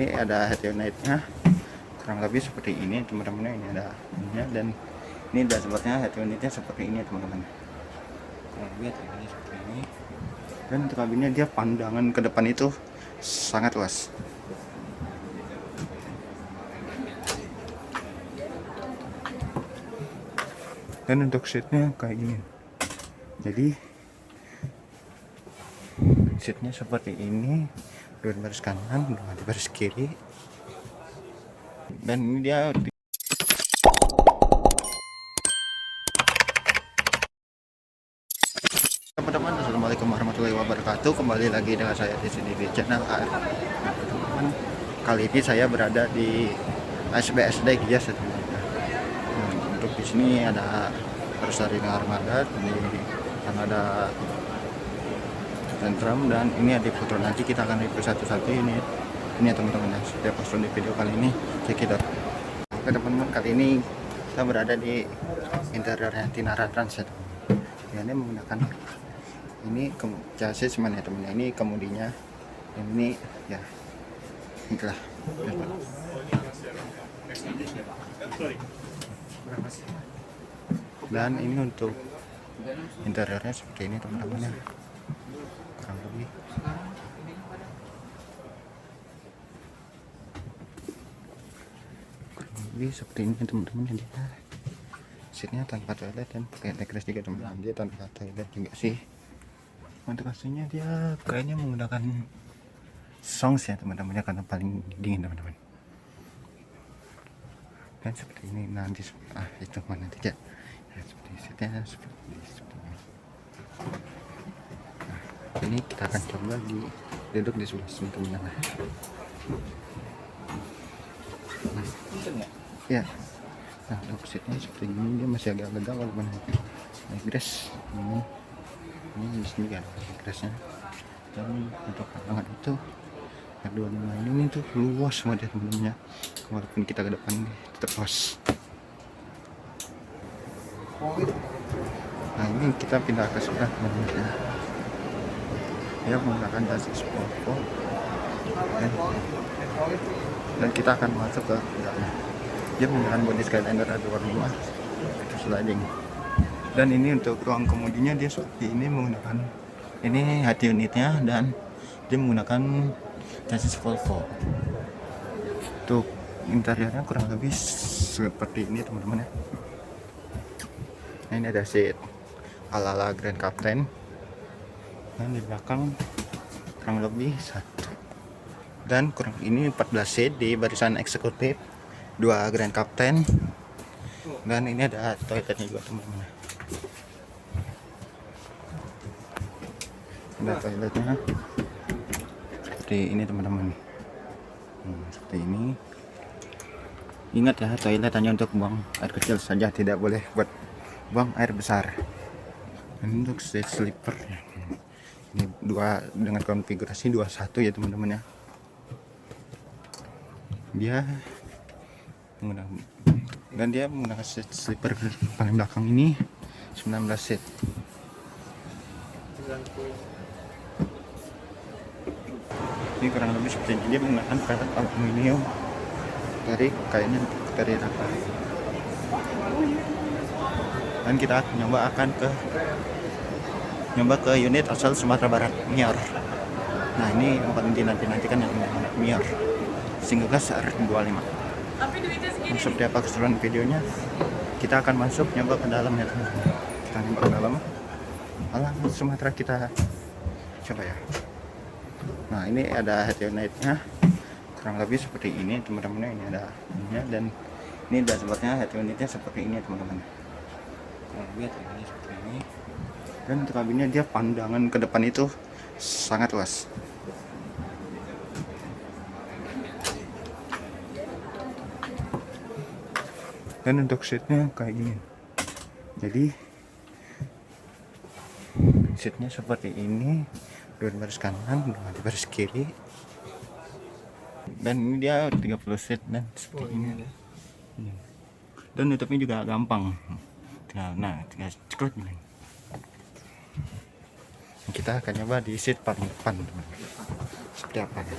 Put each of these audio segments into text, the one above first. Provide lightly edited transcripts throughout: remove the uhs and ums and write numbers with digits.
Ini ada head unitnya kurang lebih seperti ini teman-teman. Ini ada ininya, dan ini dashboardnya head unitnya seperti ini teman-teman. Kurang lebih head unitnya seperti ini, dan untuk kabinnya dia pandangan ke depan itu sangat luas. Dan untuk seatnya kayak gini, jadi seatnya seperti ini, dua baris kanan, dua baris kiri, dan ini dia teman-teman. Assalamualaikum warahmatullahi wabarakatuh. Kembali lagi dengan saya di sini di channel AR. Teman-teman, kali ini saya berada di SBSD Gias ya teman-teman. Untuk di sini ada Persarina Armada, dan ada Tentram, dan ini ada foto. Nanti kita akan review satu-satu ini ya teman-teman ya. Setiap post di video kali ini check it out. Oke teman-teman, kali ini kita berada di interiornya Tinara Trans ya teman-teman. Ini menggunakan ini chassis mana ya teman, ini kemudinya, dan ini ya itulah. Dan ini untuk interiornya seperti ini teman-teman ya, kurang lebih seperti ini teman-teman. Dia seatnya tanpa toilet dan pakai nekres juga teman-teman. Dia tanpa toilet juga sih. Untuk aslinya dia kayaknya menggunakan songs ya teman-teman ya, karena paling dingin teman-teman. Dan seperti ini nanti itu mana nanti ya, seperti seatnya seperti ini. Nah, ini kita akan coba duduk di sebelah sini teman-teman. Ya, nah untuk seatnya seperti ini, dia masih agak lega walaupun naik grass. Ini di sini kan grassnya, dan untuk lapangan itu R25 ini tuh luas semua dia teman-teman ya, walaupun kita ke depan tetap luas. Nah ini kita pindah ke sebelah teman-teman ya. Dia menggunakan chassis Volvo, dan kita akan masuk ke dalamnya. Dia menggunakan body Skylander R25 itu sliding. Dan ini untuk ruang kemudinya dia seperti ini, menggunakan ini head unitnya, dan dia menggunakan chassis Volvo. Untuk interiornya kurang lebih seperti ini teman-teman ya. Nah, ini ada seat ala-ala Grand Captain, dan di belakang kurang lebih satu, dan kurang ini 14 seat di barisan eksekutif, 2 Grand Captain, dan ini ada toiletnya juga teman-teman. Ada toiletnya seperti ini teman-teman. Seperti ini. Ingat ya, toilet hanya untuk buang air kecil saja, tidak boleh buat buang air besar. Dan untuk seat sleeper ya, ini dua dengan konfigurasi 21 ya teman-teman ya. Dia menggunakan, dan dia menggunakan seat sleeper paling belakang ini 19 seat. Ini kurang lebih seperti ini, dia menggunakan pelek aluminium dari kayaknya dari apa. Dan kita akan nyoba ke unit asal Sumatera Barat, Mior. Nah ini yang paling dinanti-nantikan yang Mior single gas R25. Seperti apa keseruan videonya, kita akan masuk nyoba ke dalam ya teman-teman. Kita nyoba ke dalam alam Sumatera, kita coba ya. Nah ini ada head unitnya kurang lebih seperti ini teman-teman. Ini ada ininya, dan ini dashboardnya head unitnya seperti ini teman-teman. Kurang lebih head unitnya seperti ini, dan untuk kabinnya dia pandangan ke depan itu sangat luas. Dan untuk seatnya kayak gini, jadi seatnya seperti ini, dua baris kanan, dua baris kiri, dan ini dia 30 seat dan seperti ini. Dan nutupnya juga gampang, tinggal cekrut ini. Kita akan coba di seat paling depan teman-teman, seperti apa ya.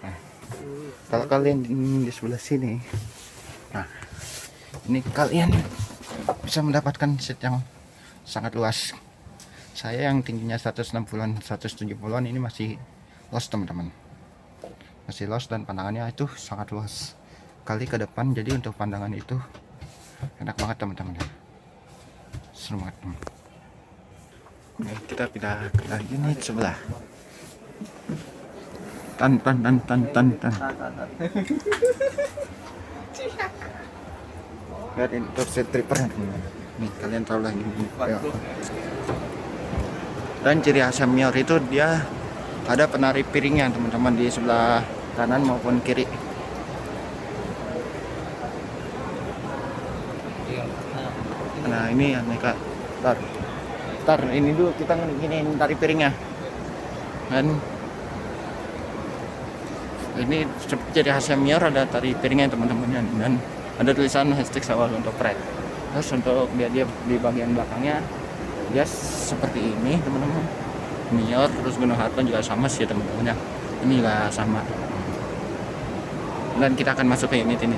Nah Kalau kalian di sebelah sini, nah ini kalian bisa mendapatkan seat yang sangat luas. Saya yang tingginya 160-an 170-an ini masih los teman-teman, masih los, dan pandangannya itu sangat luas kali ke depan. Jadi untuk pandangan itu enak banget teman-teman ya, seru banget. Nah, kita pindah ke unit sebelah. Tan. Lihat ini top set tripper nih, kalian tahu lah ini. Dan ciri khas Mior itu dia ada penari piringnya teman-teman di sebelah kanan maupun kiri. Nah ini ya mereka, tar ini dulu kita nginin tari piringnya. Dan ini ciri khas Mior, ada tari piringnya teman-teman, dan ada tulisan hashtag sawal untuk pride. Terus untuk dia di bagian belakangnya dia seperti ini teman-teman, Mior. Terus Gunung Harapan juga sama sih teman-teman ya, ini juga sama. Dan kita akan masuk ke unit ini,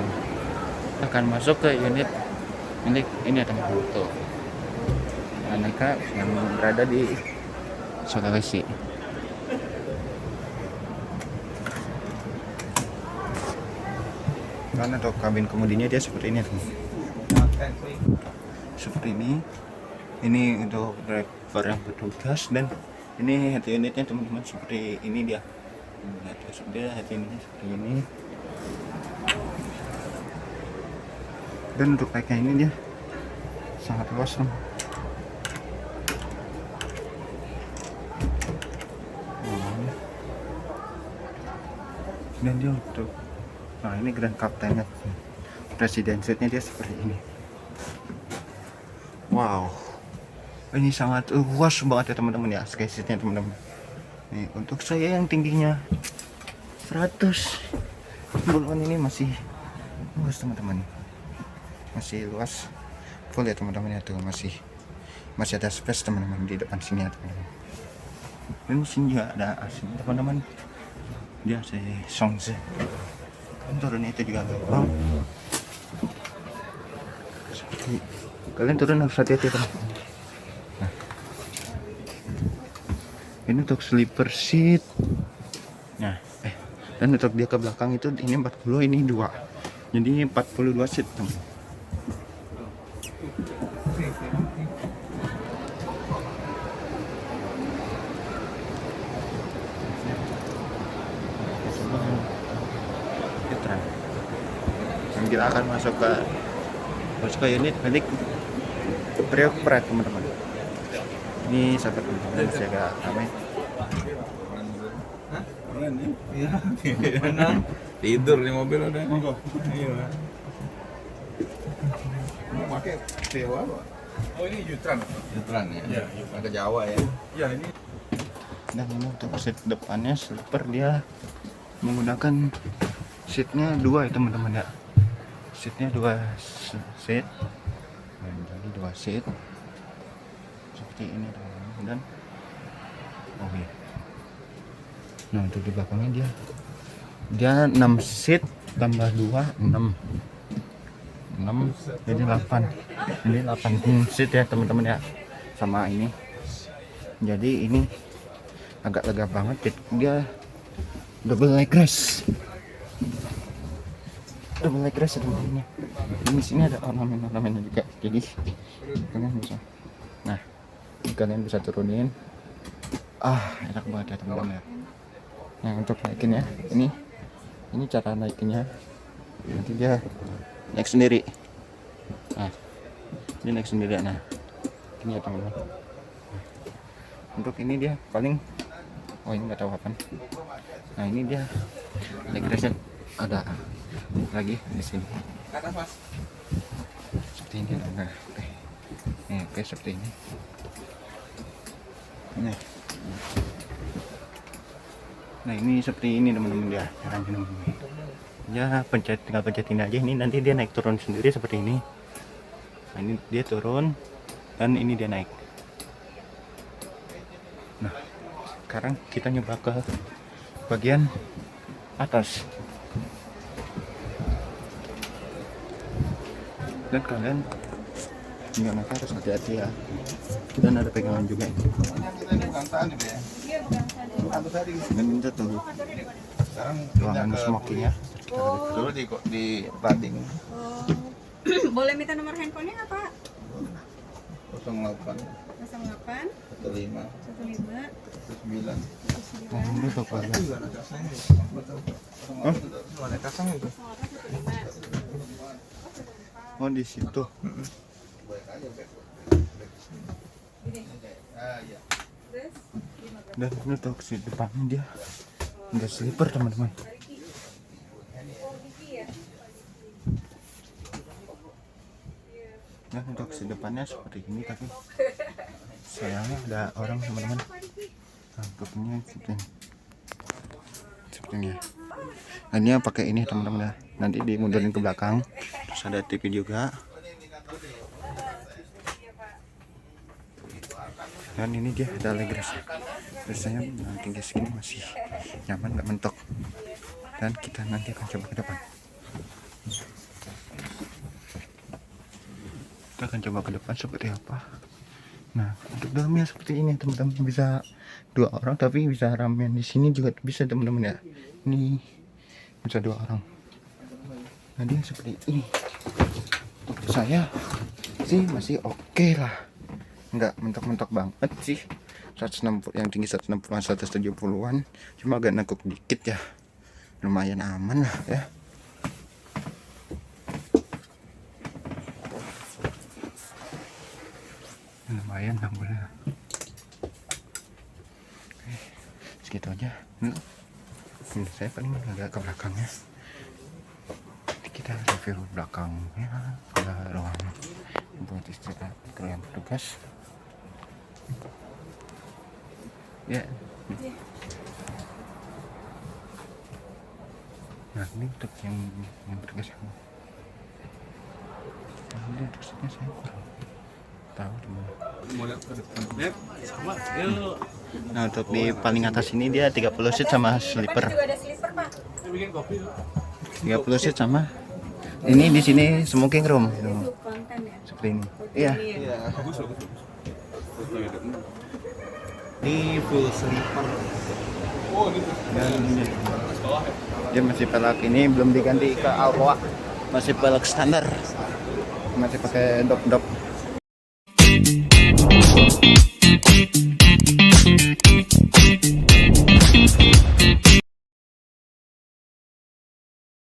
milik ini ya teman-teman tuh, mereka yang berada di Sulawesi. Kan untuk kabin kemudinya dia seperti ini teman. Seperti ini untuk driver yang bertugas, dan ini head unitnya teman-teman seperti ini dia. Dia head unitnya seperti ini. Dan untuk naiknya ini dia sangat luas teman. Dan dia untuk, nah ini grand captainnya, presiden seatnya dia seperti ini. Wow, ini sangat luas banget ya teman-teman ya, sky seatnya teman-teman. Nih untuk saya yang tingginya 100-an ini masih luas teman-teman, masih luas full ya teman-teman ya, tuh masih ada space teman-teman di depan sini ya teman-teman. Dan di sini juga ada AC teman-teman, dia AC Songze. Turun itu juga gampang. Seperti kalian turun harus hati-hati teman. Nah, ini untuk sleeper seat. Nah, dan untuk dia ke belakang itu ini 40, ini 2. Jadi 42 seat teman. Dan kita akan masuk ke unit milik Priok Pride teman-teman. Ini sahabat teman-teman, saya agak ramai. Iya. Tidur di mobil udah. Iya. Mau pakai sewa apa? Oh ini Jutran ya. Iya, Jutran ke Jawa ya. Iya ini. Dan ini untuk seat depannya sleeper, dia menggunakan seatnya 2 ya teman-teman ya. Seatnya 2 seat. Jadi 2 seat seperti ini teman-teman. Dan oke. Nah untuk di belakangnya dia 6 seat tambah 2 6 jadi 8. Ini 8 seat ya teman-teman ya, sama ini. Jadi ini agak lega banget, dia double leg rest teman-teman. Di sini ada ornamen-ornamennya juga, jadi kalian bisa turunin. Enak banget ya teman-teman ya. Nah untuk naikinnya ini cara naikinnya, nanti dia naik sendiri. Nah ini naik sendiri. Nah ini ya teman-teman. Untuk ini dia paling, ini nggak tahu kapan. Nah ini dia leg rest ada lagi di sini. Atas Mas. Seperti ini. Nah, oke seperti ini. Nah ini seperti ini teman-teman ya caranya. Ya tinggal pencetin aja, ini nanti dia naik turun sendiri seperti ini. Nah ini dia turun dan ini dia naik. Nah sekarang kita nyoba ke bagian atas. Dan kalian nggak naik harus hati-hati ya. Dan ada pegangan juga ini. Bukan tadi ya. Iya, bukan tadi. Dan ini tuh Sekarang ruangan smokingnya. dulu di Rading Oh. Boleh minta nomor handphonenya nggak, Pak? 08 08 15 15 9. Oh, ini tuh Pak. Ada kasang itu. 0815. Oh, di situ. Terus Dan ini tuh di depannya dia nggak slipper teman-teman. Nah, untuk si depannya seperti ini, tapi sayangnya ada orang teman-teman. Tangkapnya seperti ini ya. Nah, ini yang pakai ini teman-teman ya. Nanti dimundurin ke belakang. Terus ada TV juga. Dan ini dia ada legras. Biasanya tinggi segini masih nyaman, nggak mentok. Dan kita nanti akan coba ke depan. Kita akan coba ke depan seperti apa. Nah, untuk dalamnya seperti ini teman-teman, bisa 2 orang tapi bisa ramean di sini juga bisa teman-teman ya. Ini bisa 2 orang. Nah, dia seperti ini. Untuk saya sih masih oke lah, nggak mentok-mentok banget sih. 160 yang tinggi 160-an 170-an, cuma agak nekuk dikit ya. Lumayan aman lah ya. Lumayan lah, boleh. Oke, segitu aja. Menurut saya paling agak ke belakangnya. Nanti kita review belakangnya, ke ruangan buat istirahat kalian petugas. Ya. Nah, ini untuk yang bertugas yang ini untuk sini saya kurang tahu di mana. Nah, untuk di paling atas ini dia 30 seat sama sleeper. juga ada slipper, Pak. 30 seat sama. Ini di sini smoking room. Itu konten ya. Seperti ini. Iya. Bagus. Ini full sleeper. Oh, ini Dan dia masih pelek ini belum diganti ke Alroa. Masih pelek standar. Masih pakai dop-dop.